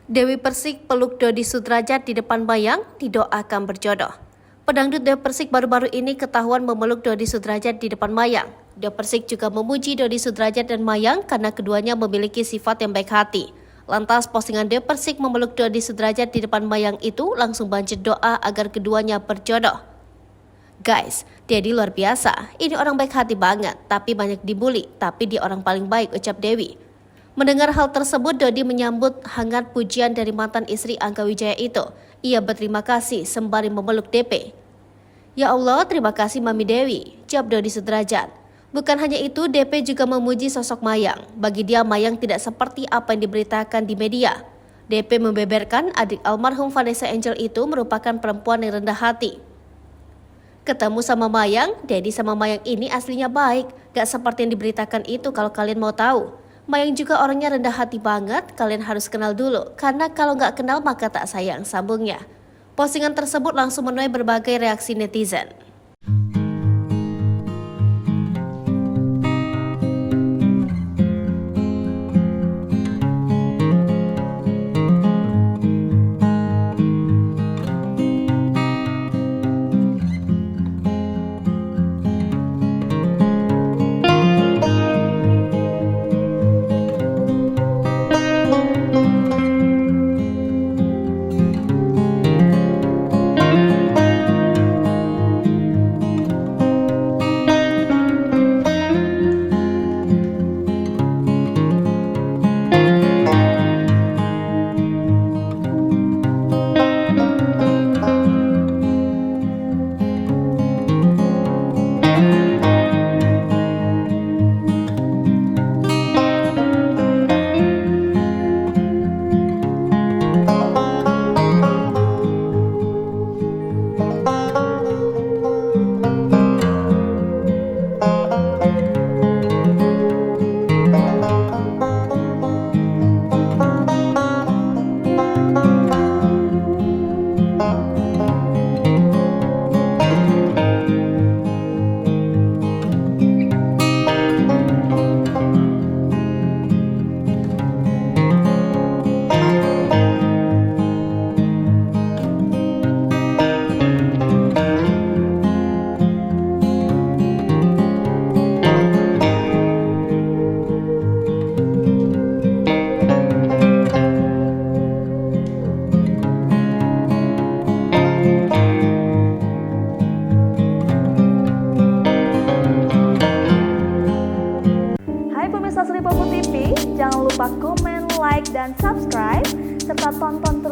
Dewi Persik peluk Dodi Sudrajat di depan Mayang, didoakan berjodoh. Pedangdut Dewi Persik baru-baru ini ketahuan memeluk Dodi Sudrajat di depan Mayang. Dewi Persik juga memuji Dodi Sudrajat dan Mayang karena keduanya memiliki sifat yang baik hati. Lantas postingan Dewi Persik memeluk Dodi Sudrajat di depan Mayang itu langsung banjir doa agar keduanya berjodoh. Guys, Dedi luar biasa, ini orang baik hati banget, tapi banyak dibully, tapi dia orang paling baik, ucap Dewi. Mendengar hal tersebut, Dodi menyambut hangat pujian dari mantan istri Angga Wijaya itu. Ia berterima kasih sembari memeluk DP. Ya Allah, terima kasih Mami Dewi, jawab Dodi Sudrajat. Bukan hanya itu, DP juga memuji sosok Mayang. Bagi dia, Mayang tidak seperti apa yang diberitakan di media. DP membeberkan adik almarhum Vanessa Angel itu merupakan perempuan yang rendah hati. Ketemu sama Mayang, Dedi sama Mayang ini aslinya baik. Gak seperti yang diberitakan itu kalau kalian mau tahu. Mayang juga orangnya rendah hati banget, kalian harus kenal dulu. Karena kalau gak kenal maka tak sayang, sambungnya. Postingan tersebut langsung menuai berbagai reaksi netizen. Hai pemirsa Sri Popo TV, jangan lupa komen, like, dan subscribe, serta tonton